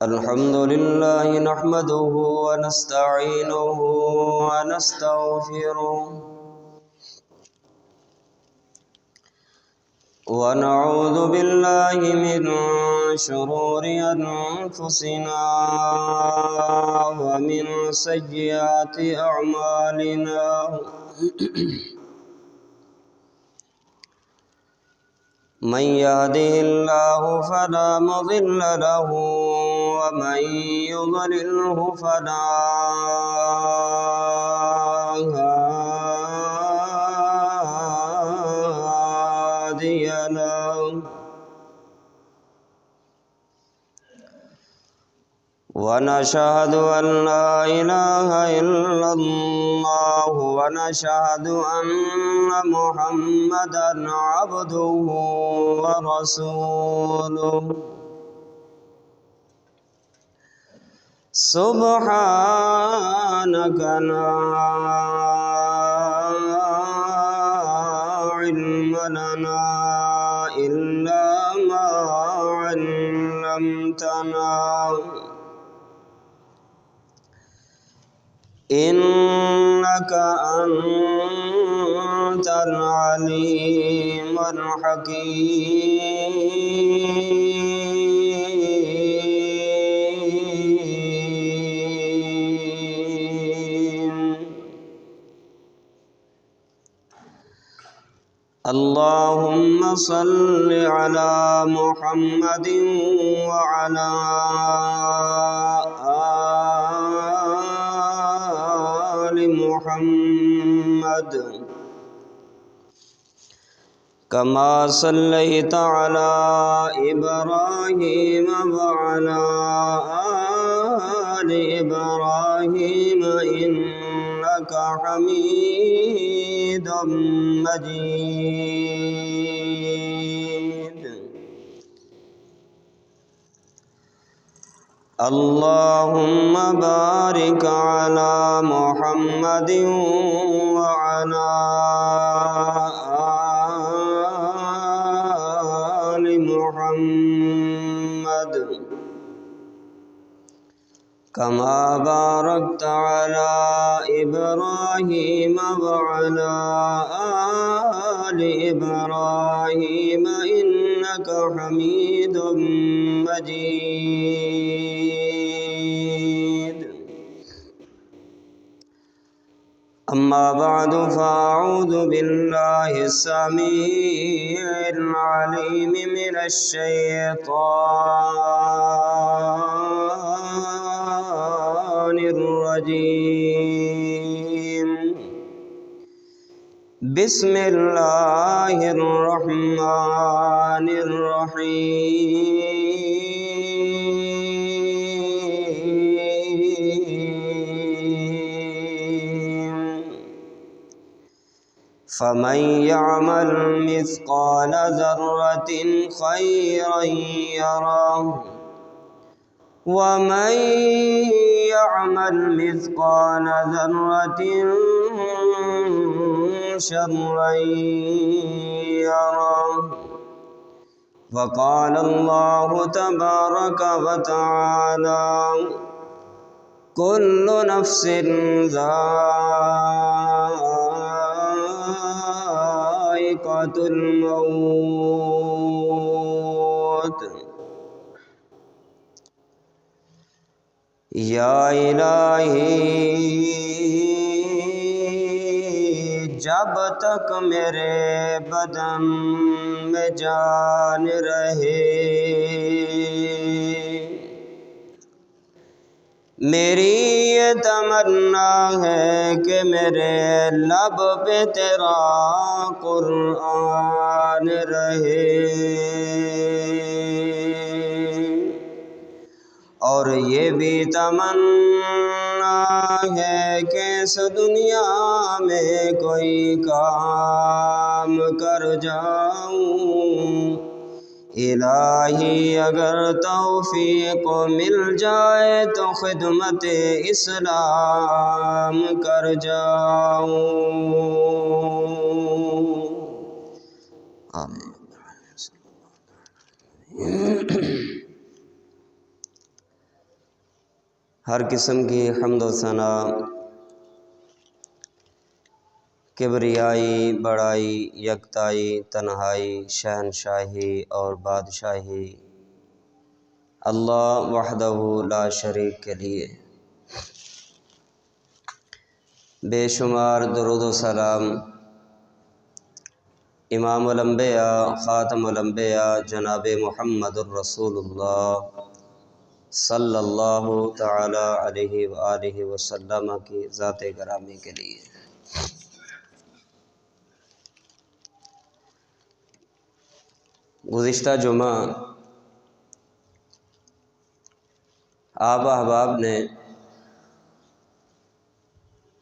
الحمد لله نحمده ونستعينه ونستغفره ونعوذ بالله من شرور أنفسنا ومن سيئات أعمالنا من يهده الله فلا مضل له ومن يضلله فلا هادي له ونشهد أن لا إله إلا الله ونشهد أن محمدًا عبده ورسوله سبحانك لا علم لنا إلا ما علمتنا إنك أنت العليم الحكيم اللهم صل على محمد وعلى آل محمد كما صليت على إبراهيم وعلى آل إبراهيم إنك حميد مجيد اللهم بارك على محمد وعلى آل محمد كما باركت على إبراهيم وعلى آل إبراهيم إنك حميد مجيد أما بعد فأعوذ بالله السميع العليم من الشيطان الرجيم بسم الله الرحمن الرحيم فمن يعمل مثقال ذرة خيرا يره ومن يعمل مثقال ذرة شرا يره وقال الله تبارك وتعالى كل نفس ذائقة الموت یا الہی جب تک میرے بدن میں جان رہے میری یہ تمنا ہے کہ میرے لب پہ تیرا قرآن رہے اور یہ بھی تمنا ہے کہ اس دنیا میں کوئی کام کر جاؤں الہی اگر توفیق مل جائے تو خدمت اسلام کر جاؤں آمین۔ ہر قسم کی حمد و ثنا، کبریائی، بڑائی، یکتائی، تنہائی، شہنشاہی اور بادشاہی اللہ وحدہ لا شریک کے لیے۔ بے شمار درود و سلام امام الانبیاء خاتم الانبیاء جناب محمد الرسول اللہ صلی اللہ تعالی علیہ وآلہ وسلم کی ذات گرامی کے لیے۔ گزشتہ جمعہ آپ احباب نے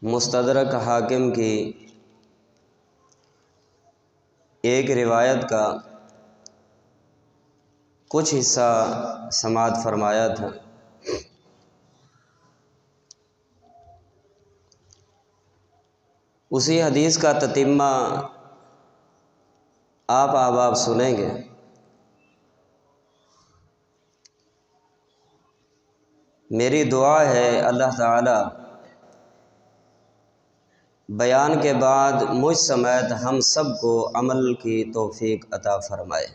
مستدرک حاکم کی ایک روایت کا کچھ حصہ سماعت فرمایا تھا۔ اسی حدیث کا تتمہ آپ احباب سنیں گے۔ میری دعا ہے اللہ تعالی بیان کے بعد مجھ سمیت ہم سب کو عمل کی توفیق عطا فرمائے۔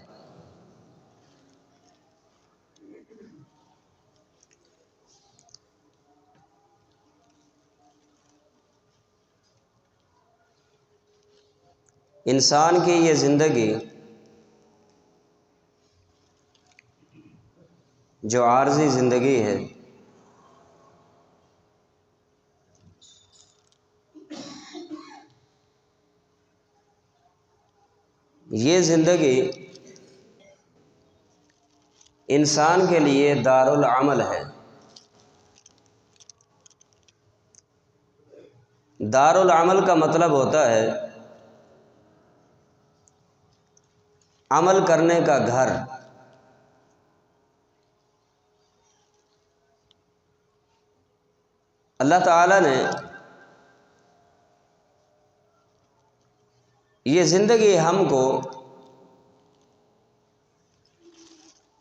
انسان کی یہ زندگی جو عارضی زندگی ہے، یہ زندگی انسان کے لیے دارالعمل ہے۔ دارالعمل کا مطلب ہوتا ہے عمل کرنے کا گھر۔ اللہ تعالیٰ نے یہ زندگی ہم کو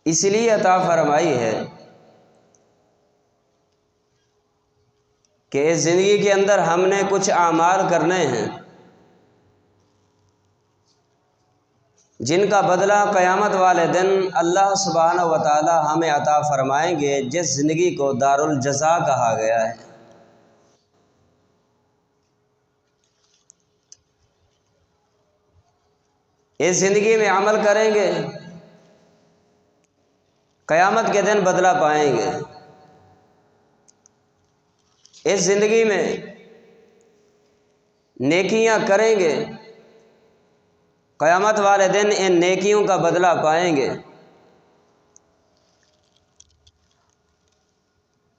اس لیے عطا فرمائی ہے کہ اس زندگی کے اندر ہم نے کچھ اعمال کرنے ہیں جن کا بدلہ قیامت والے دن اللہ سبحانہ و تعالی ہمیں عطا فرمائیں گے، جس زندگی کو دارالجزا کہا گیا ہے۔ اس زندگی میں عمل کریں گے، قیامت کے دن بدلہ پائیں گے۔ اس زندگی میں نیکیاں کریں گے، قیامت والے دن ان نیکیوں کا بدلہ پائیں گے،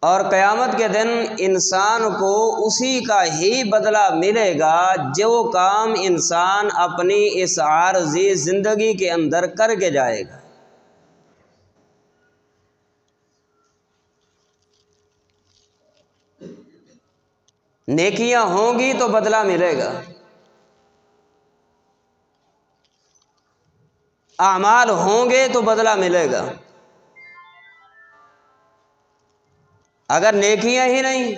اور قیامت کے دن انسان کو اسی کا ہی بدلہ ملے گا جو کام انسان اپنی اس عارضی زندگی کے اندر کر کے جائے گا۔ نیکیاں ہوں گی تو بدلہ ملے گا، اعمال ہوں گے تو بدلہ ملے گا۔ اگر نیکیاں ہی نہیں،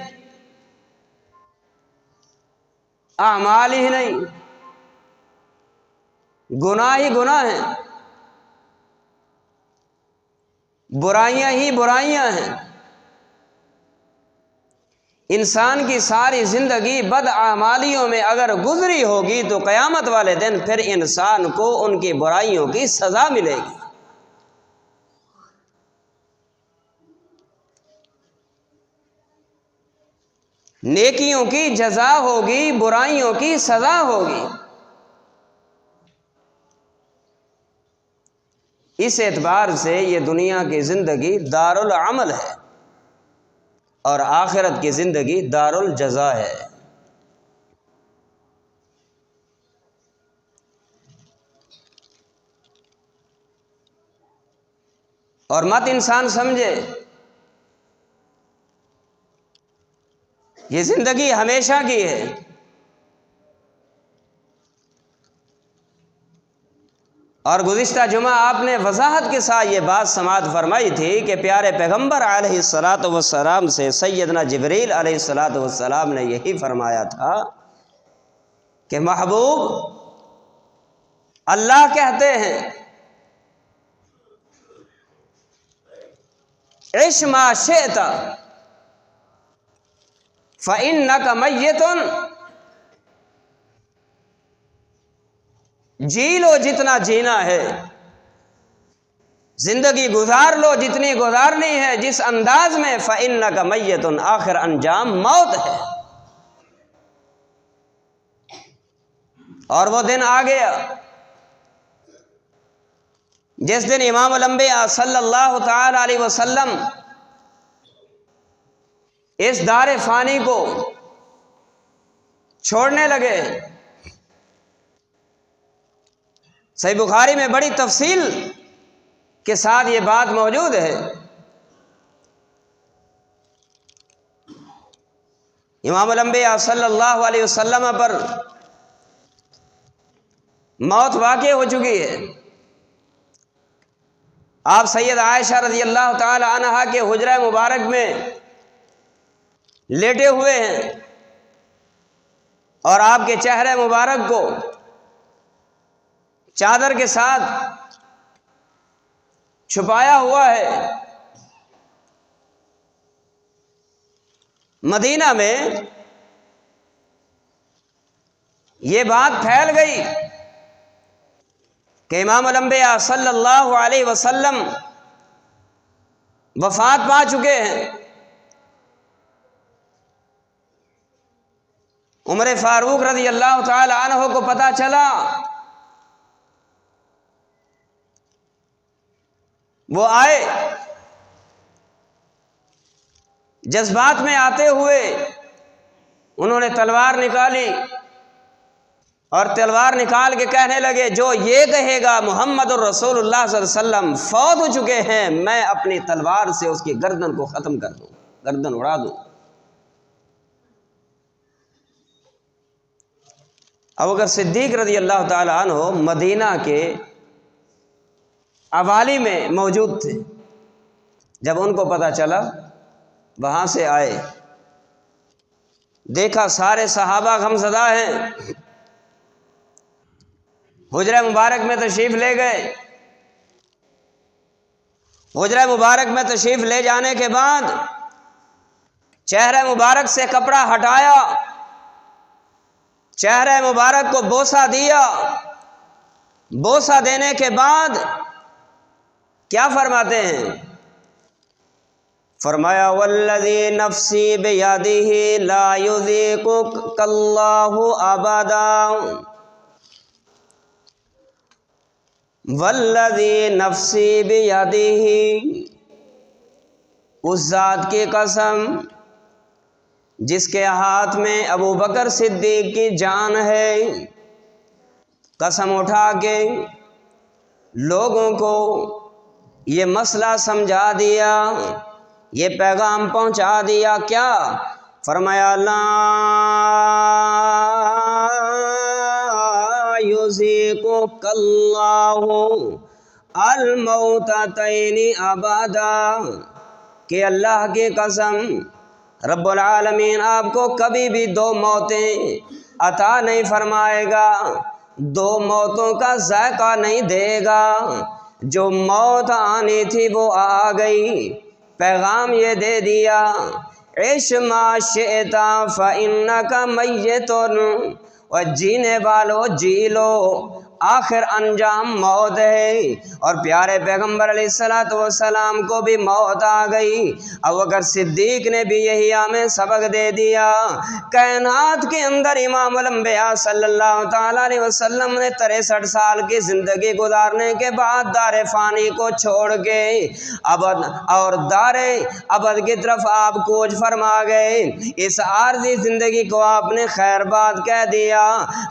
اعمال ہی نہیں، گناہ ہی گناہ ہیں، برائیاں ہی برائیاں ہیں، انسان کی ساری زندگی بدعمالیوں میں اگر گزری ہوگی تو قیامت والے دن پھر انسان کو ان کی برائیوں کی سزا ملے گی۔ نیکیوں کی جزا ہوگی، برائیوں کی سزا ہوگی۔ اس اعتبار سے یہ دنیا کی زندگی دارالعمل ہے اور آخرت کی زندگی دارالجزا ہے۔ اور مت انسان سمجھے یہ زندگی ہمیشہ کی ہے۔ اور گزشتہ جمعہ آپ نے وضاحت کے ساتھ یہ بات سماعت فرمائی تھی کہ پیارے پیغمبر علیہ الصلاۃ والسلام سے سیدنا جبریل علیہ الصلاۃ والسلام نے یہی فرمایا تھا کہ محبوب اللہ کہتے ہیں عش ما شئت فإنک میت، جی لو جتنا جینا ہے، زندگی گزار لو جتنی گزارنی ہے، جس انداز میں، فإنک میت، آخر انجام موت ہے۔ اور وہ دن آ گیا جس دن امام الانبیاء صلی اللہ تعالی علیہ وسلم اس دار فانی کو چھوڑنے لگے۔ صحیح بخاری میں بڑی تفصیل کے ساتھ یہ بات موجود ہے۔ امام الانبیاء صلی اللہ علیہ وسلم پر موت واقع ہو چکی ہے۔ آپ سید عائشہ رضی اللہ تعالی عنہا کے حجرہ مبارک میں لیٹے ہوئے ہیں اور آپ کے چہرے مبارک کو چادر کے ساتھ چھپایا ہوا ہے۔ مدینہ میں یہ بات پھیل گئی کہ امام الانبیاء صلی اللہ علیہ وسلم وفات پا چکے ہیں۔ عمر فاروق رضی اللہ تعالی عنہ کو پتہ چلا، وہ آئے، جذبات میں آتے ہوئے انہوں نے تلوار نکالی اور تلوار نکال کے کہنے لگے، جو یہ کہے گا محمد الرسول اللہ صلی اللہ علیہ وسلم فوت ہو چکے ہیں، میں اپنی تلوار سے اس کی گردن کو ختم کر دوں، گردن اڑا دوں۔ ابوبکر صدیق رضی اللہ تعالی عنہ مدینہ کے اوالی میں موجود تھے۔ جب ان کو پتہ چلا، وہاں سے آئے، دیکھا سارے صحابہ غمزدہ ہیں، حجرہ مبارک میں تشریف لے گئے۔ حجرہ مبارک میں تشریف لے جانے کے بعد چہرہ مبارک سے کپڑا ہٹایا، چہرہ مبارک کو بوسہ دیا۔ بوسہ دینے کے بعد کیا فرماتے ہیں؟ فرمایا والذی نفسی بیدہ لا یذیقک اللہ ابدا، والذی نفسی بیدہ، اس ذات کی قسم جس کے ہاتھ میں ابو بکر صدیق کی جان ہے، قسم اٹھا کے لوگوں کو یہ مسئلہ سمجھا دیا، یہ پیغام پہنچا دیا۔ کیا فرمایا؟ لا یذیقک اللہ الموتتین ابدا، کہ اللہ کی قسم رب العالمین آپ کو کبھی بھی دو موتیں عطا نہیں فرمائے گا، دو موتوں کا ذائقہ نہیں دے گا۔ جو موت آنی تھی وہ آ گئی، پیغام یہ دے دیا، عش ما شئت فإنک میت، اور جینے والو جی لو، آخر انجام موت ہے۔ اور پیارے پیغمبر علیہ الصلوۃ والسلام کو بھی موت آ گئی۔ ابوبکر صدیق نے بھی یہی ہمیں سبق دے دیا۔ کائنات کے اندر امام الانبیاء صلی اللہ تعالی علیہ وسلم نے 63 سال کی زندگی گزارنے کے بعد دار فانی کو چھوڑ کے ابد اور دار ابد کی طرف آپ کوچ فرما گئے۔ اس عارضی زندگی کو آپ نے خیر باد کہہ دیا،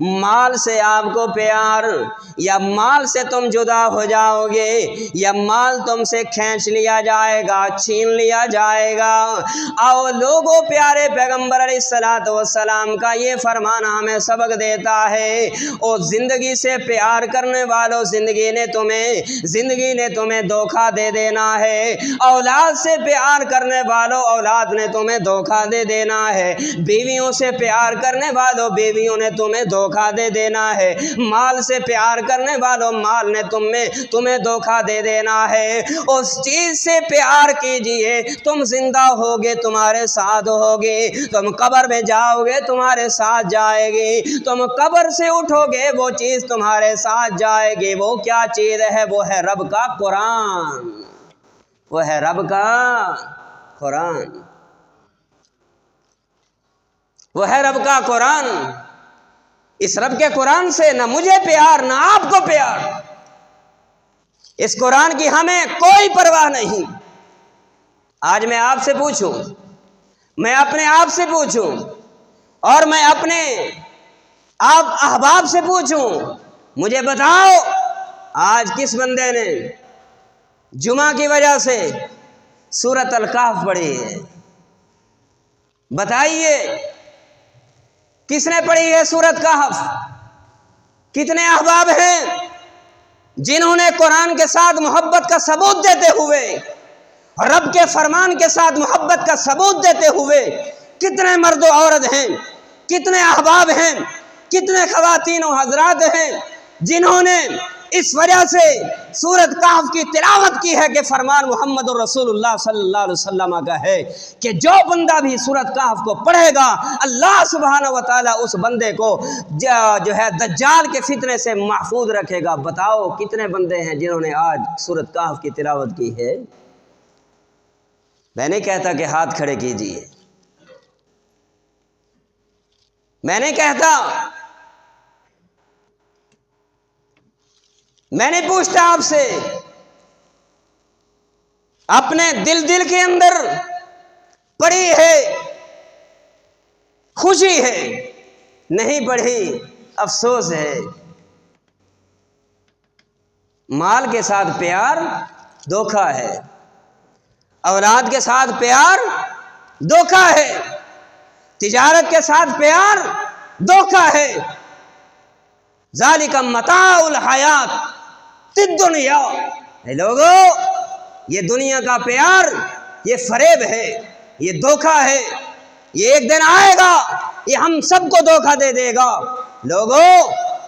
مال سے آپ کو پیار، یا مال سے تم جدا ہو جاؤ گے، یا مال تم سے کھینچ لیا جائے گا، چھین لیا جائے گا۔ اور لوگوں پیارے پیغمبر علیہ الصلوۃ والسلام کا یہ فرمان ہمیں سبق دیتا ہے، اور زندگی سے پیار کرنے والوں زندگی نے تمہیں دھوکہ دے دینا ہے، اولاد سے پیار کرنے والوں اولاد نے تمہیں دھوکہ دے دینا ہے، بیویوں سے پیار کرنے والوں بیویوں نے تمہیں دھوکہ دے دینا ہے، مال سے پیار کرنے والوں مال نے تمہیں دھوکہ دے دینا ہے۔ اس چیز سے پیار کیجئے، تم زندہ ہوگے تمہارے ساتھ ہوگے، تم قبر میں جاؤ گے تمہارے ساتھ جائے گی، تم قبر سے اٹھو گے وہ چیز تمہارے ساتھ جائے گی۔ وہ کیا چیز ہے؟ وہ ہے رب کا قرآن، وہ ہے رب کا قرآن، وہ ہے رب کا قرآن۔ اس رب کے قرآن سے نہ مجھے پیار نہ آپ کو پیار، اس قرآن کی ہمیں کوئی پرواہ نہیں۔ آج میں آپ سے پوچھوں، میں اپنے آپ سے پوچھوں، اور میں اپنے آپ احباب سے پوچھوں، مجھے بتاؤ آج کس بندے نے جمعہ کی وجہ سے سورۃ الکہف پڑھی ہے؟ بتائیے کس نے پڑھی ہے سورۃ کہف؟ کتنے احباب ہیں جنہوں نے قرآن کے ساتھ محبت کا ثبوت دیتے ہوئے، رب کے فرمان کے ساتھ محبت کا ثبوت دیتے ہوئے، کتنے مرد و عورت ہیں، کتنے احباب ہیں، کتنے خواتین و حضرات ہیں جنہوں نے اس وجہ سے سورۃ کہف کی تلاوت کی ہے کہ فرمان محمد رسول اللہ صلی اللہ علیہ وسلم کا ہے کہ جو بندہ بھی سورۃ کہف کو پڑھے گا اللہ سبحانہ و تعالیٰ اس بندے کو جو ہے دجال کے فتنے سے محفوظ رکھے گا۔ بتاؤ کتنے بندے ہیں جنہوں نے آج سورۃ کہف کی تلاوت کی ہے؟ میں نہیں کہتا کہ ہاتھ کھڑے کیجئے، میں نہیں کہتا، میں نہیں پوچھتا آپ سے، اپنے دل کے اندر پڑھی ہے، خوشی ہے، نہیں پڑھی افسوس ہے۔ مال کے ساتھ پیار دھوکہ ہے، اولاد کے ساتھ پیار دھوکہ ہے، تجارت کے ساتھ پیار دھوکہ ہے۔ ذالک متاع الحیات الدنیا، اے لوگو یہ دنیا کا پیار یہ فریب ہے، یہ دھوکہ ہے، یہ ایک دن آئے گا یہ ہم سب کو دھوکہ دے دے گا۔ لوگو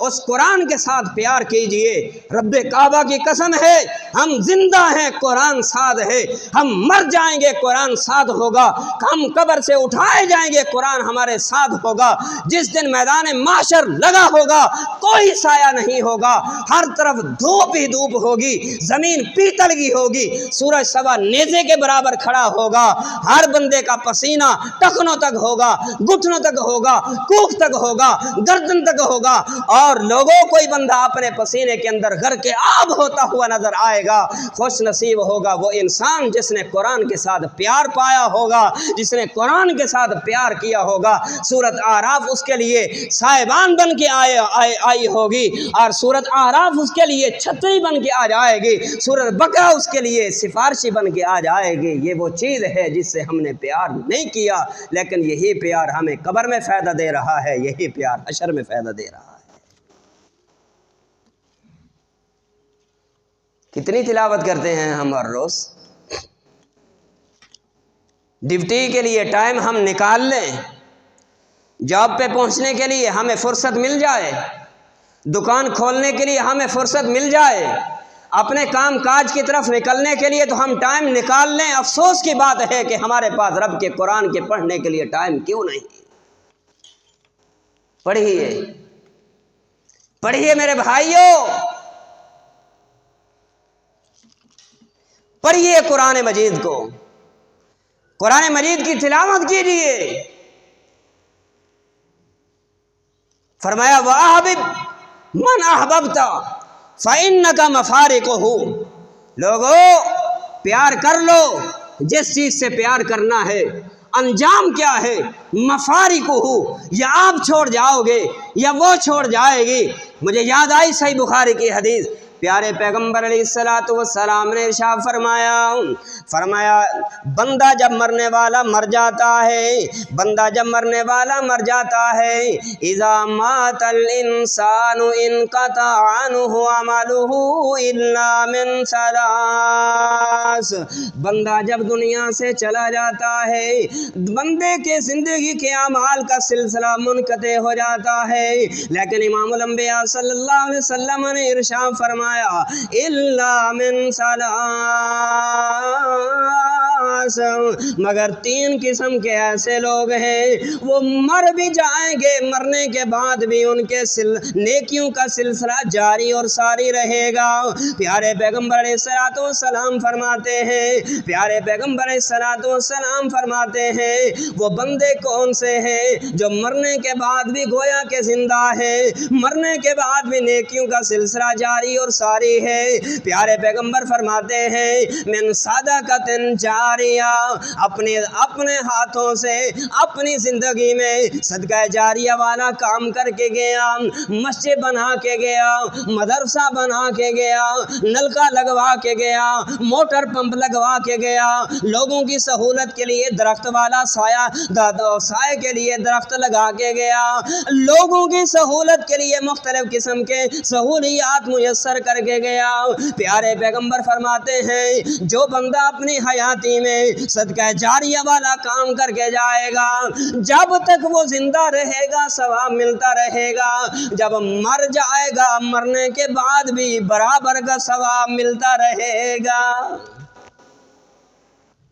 اس قرآن کے ساتھ پیار کیجئے، رب کعبہ کی قسم ہے ہم زندہ ہیں قرآن ساتھ ہے، ہم مر جائیں گے قرآن ساتھ ہوگا، ہم قبر سے اٹھائے جائیں گے قرآن ہمارے ساتھ ہوگا۔ جس دن میدان محشر لگا ہوگا کوئی سایہ نہیں ہوگا، ہر طرف دھوپ ہی دھوپ ہوگی، زمین پیتل کی ہوگی، سورج سوا نیزے کے برابر کھڑا ہوگا، ہر بندے کا پسینہ ٹخنوں تک ہوگا، گھٹنوں تک ہوگا، کوکھ تک ہوگا، گردن تک ہوگا، اور لوگوں کوئی بندہ اپنے پسینے کے اندر غرق آب ہوتا ہوا نظر آئے گا۔ خوش نصیب ہوگا وہ انسان جس نے قرآن کے ساتھ پیار پایا ہوگا، جس نے قرآن کے ساتھ پیار کیا ہوگا۔ سورۃ اعراف اس کے لیے سائبان بن کے آئی ہوگی، اور سورۃ اعراف اس کے لیے چھتری بن کے آ جائے گی، سورۃ بقرہ اس کے لیے سفارشی بن کے آ جائے گی۔ یہ وہ چیز ہے جس سے ہم نے پیار نہیں کیا، لیکن یہی پیار ہمیں قبر میں فائدہ دے رہا ہے، یہی پیار حشر میں فائدہ دے رہا ہے۔ کتنی تلاوت کرتے ہیں ہم ہر روز؟ ڈیوٹی کے لیے ٹائم ہم نکال لیں، جاب پہ پہنچنے کے لیے ہمیں فرصت مل جائے، دکان کھولنے کے لیے ہمیں فرصت مل جائے، اپنے کام کاج کی طرف نکلنے کے لیے تو ہم ٹائم نکال لیں۔ افسوس کی بات ہے کہ ہمارے پاس رب کے قرآن کے پڑھنے کے لیے ٹائم کیوں نہیں؟ پڑھیے میرے بھائیوں، پڑھیے قرآن مجید کو، قرآن مجید کی تلاوت کیجیے۔ فرمایا وَأَحْبِبْ مَنْ أَحْبَبْتَ فَإِنَّكَ مَفَارِقُهُ، لوگو پیار کر لو جس چیز سے پیار کرنا ہے، انجام کیا ہے؟ مفارقہ، یا آپ چھوڑ جاؤ گے یا وہ چھوڑ جائے گی۔ مجھے یاد آئی صحیح بخاری کی حدیث، پیارے پیغمبر علیہ السلام نے ارشاد فرمایا بندہ جب مرنے والا مر جاتا ہے اذا مات الانسان انقطع عنہ عملہ الا من ثلاث، بندہ جب دنیا سے چلا جاتا ہے بندے کے زندگی کے اعمال کا سلسلہ منقطع ہو جاتا ہے، لیکن امام الانبیاء صلی اللہ علیہ وسلم نے ارشاد فرمایا الا من ثلاث، مگر 3 قسم کے ایسے لوگ ہیں وہ مر بھی جائیں گے، مرنے کے بعد بھی ان کے نیکیوں کا سلسلہ جاری اور ساری رہے گا۔ پیارے پیغمبر علیہ السلام فرماتے ہیں وہ بندے کون سے ہیں جو مرنے کے بعد بھی گویا کہ زندہ ہے، مرنے کے بعد بھی نیکیوں کا سلسلہ جاری اور ساری ہے۔ پیارے پیغمبر فرماتے ہیں من صدقۃ جاریہ، اپنے ہاتھوں سے اپنی زندگی میں صدقہ جاریہ والا کام کر کے گیا، مسجد بنا کے گیا، مدرسہ بنا کے گیا، نلکا لگوا کے گیا، موٹر پمپ لگوا کے گیا، لوگوں کی سہولت کے لیے درخت والا سائے کے لیے درخت لگا کے گیا، لوگوں کی سہولت کے لیے مختلف قسم کے سہولیات میسر کر کے گیا۔ پیارے پیغمبر فرماتے ہیں جو بندہ اپنی حیاتی میں صدقہ جاریہ والا کام کر کے جائے گا جب تک وہ زندہ رہے گا ثواب ملتا رہے گا، جب مر جائے گا مرنے کے بعد بھی برابر کا ثواب ملتا رہے گا۔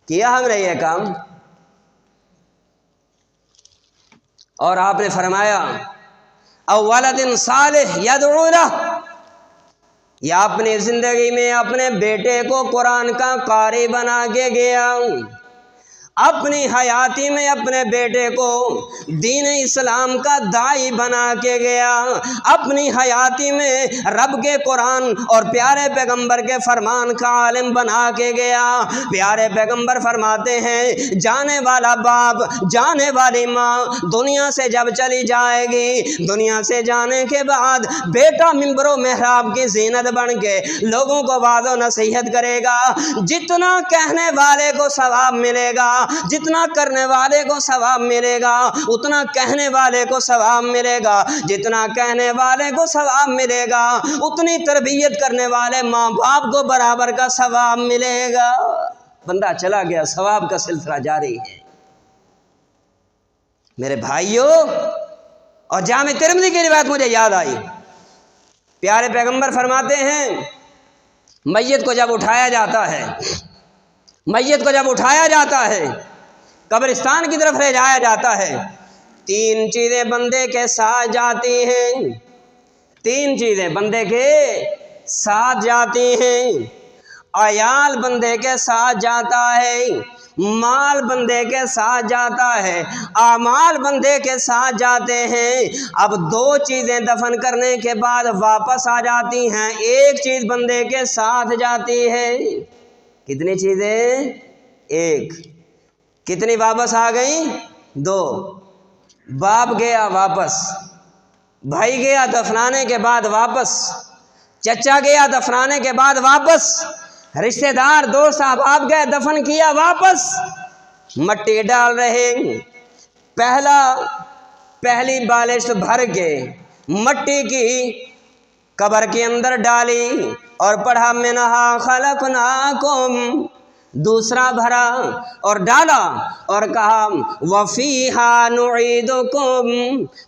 کیا ہم نے یہ کام؟ اور آپ نے فرمایا او ولد صالح یدعو لہ، یا اپنی زندگی میں اپنے بیٹے کو قرآن کا قاری بنا کے گیا، اپنی حیاتی میں اپنے بیٹے کو دین اسلام کا داعی بنا کے گیا، اپنی حیاتی میں رب کے قرآن اور پیارے پیغمبر کے فرمان کا عالم بنا کے گیا۔ پیارے پیغمبر فرماتے ہیں جانے والا باپ جانے والی ماں دنیا سے جب چلی جائے گی، دنیا سے جانے کے بعد بیٹا منبر و محراب کی زینت بن کے لوگوں کو وعظ و نصیحت کرے گا، جتنا کہنے والے کو ثواب ملے گا، جتنا کرنے والے کو ثواب ملے گا اتنا کہنے والے کو ثواب ملے گا، جتنا کہنے والے کو ثواب ملے گا اتنی تربیت کرنے والے ماں باپ کو برابر کا ثواب ملے گا۔ بندہ چلا گیا، ثواب کا سلسلہ جاری ہے۔ میرے بھائیوں، اور جامع ترمذی کی روایت مجھے یاد آئی، پیارے پیغمبر فرماتے ہیں میت کو جب اٹھایا جاتا ہے قبرستان کی طرف لے جایا جاتا ہے، 3 چیزیں بندے کے ساتھ جاتی ہیں، 3 چیزیں بندے کے ساتھ جاتی ہیں، عیال بندے کے ساتھ جاتا ہے، مال بندے کے ساتھ جاتا ہے، اعمال بندے کے ساتھ جاتے ہیں۔ اب 2 چیزیں دفن کرنے کے بعد واپس آ جاتی ہیں، ایک چیز بندے کے ساتھ جاتی ہے۔ کتنی چیزیں؟ 1۔ کتنی واپس آ گئیں؟ 2۔ باپ گیا واپس، بھائی گیا دفنانے کے بعد واپس، چچا گیا دفنانے کے بعد واپس، رشتہ دار دوست احباب گئے دفن کیا واپس، مٹی ڈال رہے، پہلی بالش بھر کے مٹی کی قبر کے اندر ڈالی اور پڑھا منہا خلقناکم، دوسرا بھرا اور ڈالا اور کہا وفیہا نعیدکم،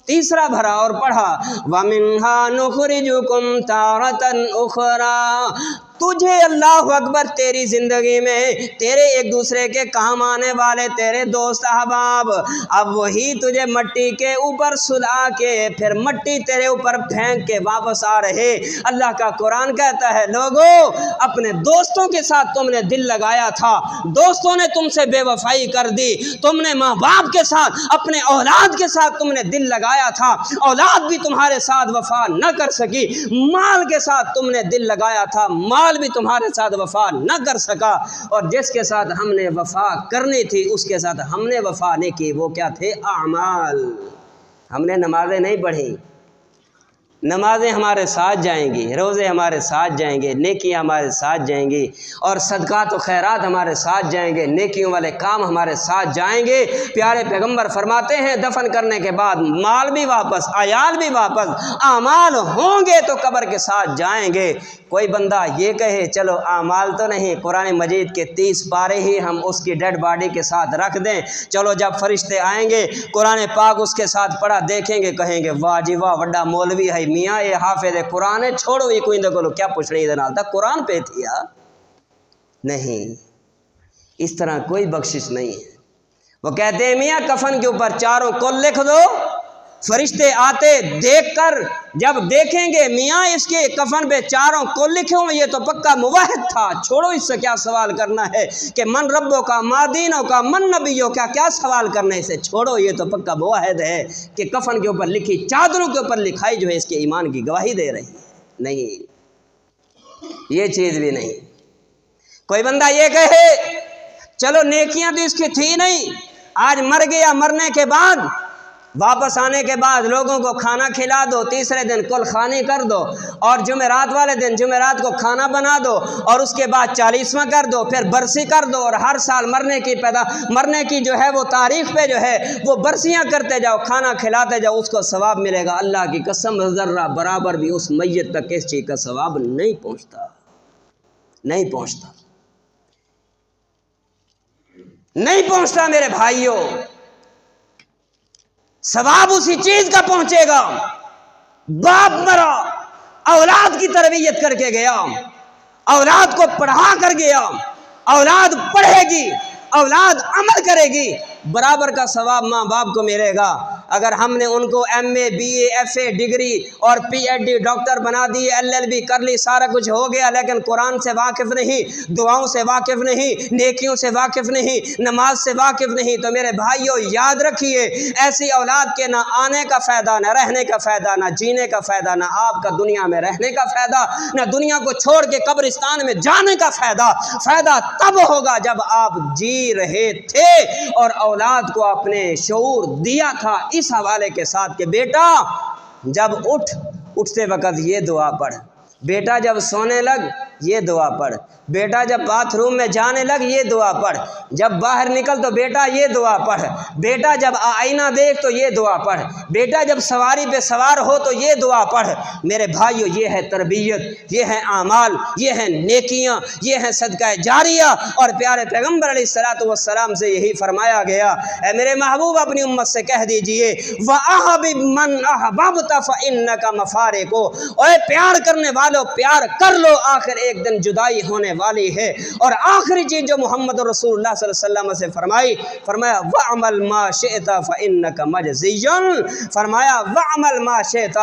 تیسرا بھرا اور پڑھا ومنہا نخرجکم تارۃ اخری۔ تجھے اللہ اکبر تیری زندگی میں تیرے ایک دوسرے کے کام آنے والے تیرے دوست احباب اب وہی تجھے مٹی کے اوپر سلا کے پھر مٹی تیرے اوپر پھینک کے واپس آ رہے۔ اللہ کا قرآن کہتا ہے لوگو اپنے دوستوں کے ساتھ تم نے دل لگایا تھا، دوستوں نے تم سے بے وفائی کر دی، تم نے ماں باپ کے ساتھ اپنے اولاد کے ساتھ تم نے دل لگایا تھا، اولاد بھی تمہارے ساتھ وفا نہ کر سکی، مال کے ساتھ تم نے دل لگایا تھا، مال سال بھی تمہارے ساتھ وفا نہ کر سکا، اور جس کے ساتھ ہم نے وفا کرنی تھی اس کے ساتھ ہم نے وفا نہیں کی، وہ کیا تھے؟ اعمال۔ ہم نے نمازیں نہیں پڑھی، نمازیں ہمارے ساتھ جائیں گی، روزے ہمارے ساتھ جائیں گے، نیکیاں ہمارے ساتھ جائیں گی، اور صدقات و خیرات ہمارے ساتھ جائیں گے، نیکیوں والے کام ہمارے ساتھ جائیں گے۔ پیارے پیغمبر فرماتے ہیں دفن کرنے کے بعد مال بھی واپس، عیال بھی واپس، اعمال ہوں گے تو قبر کے ساتھ جائیں گے۔ کوئی بندہ یہ کہے چلو اعمال تو نہیں، قرآن مجید کے 30 پارے ہی ہم اس کی ڈیڈ باڈی کے ساتھ رکھ دیں، چلو جب فرشتے آئیں گے قرآن پاک اس کے ساتھ پڑھا دیکھیں گے، کہیں گے واہ جی واہ وڈا مولوی ہے میاں، یہ حافظ قرآن ہے، چھوڑو یہ کوئی نہ کیا پوچھ رہی ادھر تک قرآن پہ تھیا۔ نہیں، اس طرح کوئی بخشش نہیں ہے۔ وہ کہتے ہیں میاں کفن کے اوپر چاروں کو لکھ دو، فرشتے آتے دیکھ کر جب دیکھیں گے میاں اس کے کفن پہ چاروں کو لکھے ہوئے یہ تو پکا موحد تھا، چھوڑو اس سے کیا سوال کرنا ہے کہ من ربوں کا، ما دینوں کا، من نبیوں کا، کیا سوال کرنے سے، چھوڑو یہ تو پکا موحد ہے کہ کفن کے اوپر لکھی چادروں کے اوپر لکھائی جو ہے اس کے ایمان کی گواہی دے رہی ہے۔ نہیں، یہ چیز بھی نہیں۔ کوئی بندہ یہ کہے چلو نیکیاں تو اس کی تھی نہیں، آج مر گیا، مرنے کے بعد واپس آنے کے بعد لوگوں کو کھانا کھلا دو، تیسرے دن کل خوانی کر دو، اور جمعرات والے دن جمعرات کو کھانا بنا دو، اور اس کے بعد 40واں کر دو، پھر برسی کر دو، اور ہر سال مرنے کی جو ہے وہ تاریخ پہ جو ہے وہ برسیاں کرتے جاؤ، کھانا کھلاتے جاؤ، اس کو ثواب ملے گا۔ اللہ کی قسم ذرہ برابر بھی اس میت تک اس چیز کا ثواب نہیں پہنچتا، نہیں پہنچتا، نہیں پہنچتا میرے بھائیوں۔ ثواب اسی چیز کا پہنچے گا، باپ مرا اولاد کی تربیت کر کے گیا، اولاد کو پڑھا کر گیا، اولاد پڑھے گی، اولاد عمل کرے گی، برابر کا ثواب ماں باپ کو ملے گا۔ اگر ہم نے ان کو M A B A F A degree اور پی ایچ ڈی ڈاکٹر بنا دی، ایل ایل بی کر لی، سارا کچھ ہو گیا، لیکن قرآن سے واقف نہیں، دعاؤں سے واقف نہیں، نیکیوں سے واقف نہیں، نماز سے واقف نہیں، تو میرے بھائیوں یاد رکھیے ایسی اولاد کے نہ آنے کا فائدہ، نہ رہنے کا فائدہ، نہ جینے کا فائدہ، نہ آپ کا دنیا میں رہنے کا فائدہ، نہ دنیا کو چھوڑ کے قبرستان میں جانے کا فائدہ۔ فائدہ تب ہوگا جب آپ جی رہے تھے اور اولاد کو اپنے شعور دیا تھا اس حوالے کے ساتھ کہ بیٹا جب اٹھتے وقت یہ دعا پڑھ، بیٹا جب سونے لگ یہ دعا پڑھ، بیٹا جب باتھ روم میں جانے لگ یہ دعا پڑھ، جب باہر نکل تو بیٹا یہ دعا پڑھ، بیٹا جب آئینہ دیکھ تو یہ دعا پڑھ، بیٹا جب سواری پہ سوار ہو تو یہ دعا پڑھ۔ میرے بھائیو یہ ہے تربیت، یہ ہے اعمال، یہ ہیں نیکیاں، یہ ہیں صدقہ جاریہ، اور پیارے پیغمبر علیہ الصلوۃ والسلام سے یہی فرمایا گیا۔ اے میرے محبوب اپنی امت سے کہہ دیجئے وَأَحْبِبْ مَنْ أَحْبَبْتَ فَإِنَّكَ مَفَارِقُ، اے پیار کرنے والو پیار کر لو، آخر ایک دن جدائی ہونے والی ہے۔ اور آخری چیز جو محمد رسول اللہ صلی اللہ علیہ وسلم سے فرمایا وَعْمَلْ مَا شِئْتَ فَإِنَّكَ مَجْزِيٌّ، فرمایا وَعْمَلْ مَا شِئْتَ،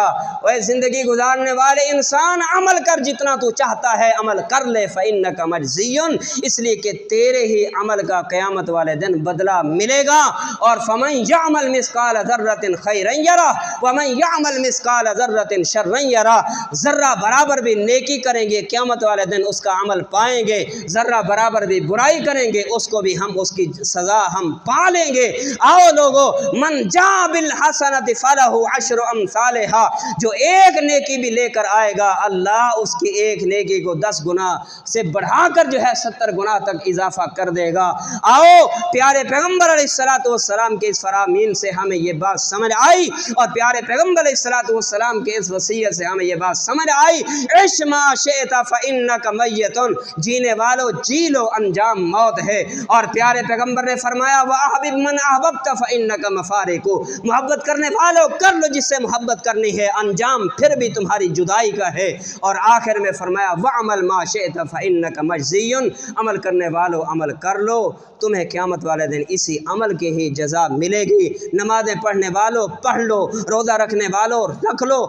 اے زندگی گزارنے والے انسان عمل کر جتنا تو چاہتا ہے، عمل کر لے، فَإِنَّكَ مَجْزِيٌّ، اس لیے کہ تیرے ہی عمل کا قیامت والے دن بدلہ ملے گا۔ اور فَمَنْ يَعْمَلْ مِثْقَالَ ذَرَّةٍ خَيْرًا يَرَهُ وَمَنْ يَعْمَلْ مِثْقَالَ ذَرَّةٍ شَرًّا يَرَهُ، ذرہ برابر بھی نیکی کریں گے قیامت والے دن اس کا عمل پائیں گے، ذرہ برابر بھی برائی کریں گے اس کو بھی ہم اس کی سزا ہم پا لیں گے۔ آؤ لوگو من جاء بالحسنۃ فلہ عشر امثالها، جو ایک نیکی بھی لے کر آئے گا اللہ اس کی ایک نیکی کو 10 گنا سے بڑھا کر جو ہے 70 گنا تک اضافہ کر دے گا۔ آؤ پیارے پیغمبر علیہ الصلوۃ والسلام کے اس فرامین سے ہمیں یہ بات سمجھ آئی، اور پیارے پیغمبر علیہ الصلوۃ والسلام کے اس وصیت سے ہمیں یہ بات سمجھ آئی عش ما شئت فإنک میت، جینے والو جی لو انجام موت ہے۔ اور پیارے پیغمبر نے فرمایا وَأَحْبِبْ مَنْ أَحْبَبْتَ فَإِنَّكَ مَفَارِقُ، محبت کرنے والو کر لو جس سے محبت کرنی ہے، انجام پھر بھی تمہاری جدائی کا ہے۔ اور آخر میں فرمایا وَعْمَلْ مَا شِئْتَ فَإِنَّكَ مَجْزِيٌّ، عمل کرنے والو عمل کر لو، تمہیں قیامت والے دن اسی عمل کی ہی جزا ملے گی۔ نمازیں پڑھنے والو پڑھ لو، روزہ رکھنے والو رکھ لو،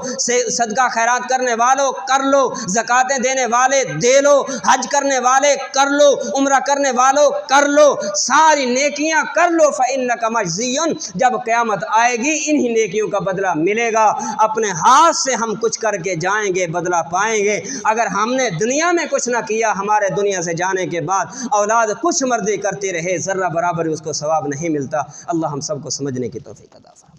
صدقہ خیرات کرنے والو کر لو، زکاتیں دینے والے دے لو، حج کرنے والے کر لو، عمرہ کرنے والوں کر لو، ساری نیکیاں کر لو، فإنک مجزی، جب قیامت آئے گی انہی نیکیوں کا بدلہ ملے گا۔ اپنے ہاتھ سے ہم کچھ کر کے جائیں گے، بدلہ پائیں گے۔ اگر ہم نے دنیا میں کچھ نہ کیا، ہمارے دنیا سے جانے کے بعد اولاد کچھ مرضی کرتی رہے، ذرہ برابر اس کو ثواب نہیں ملتا۔ اللہ ہم سب کو سمجھنے کی توفیق عطا فرمائے۔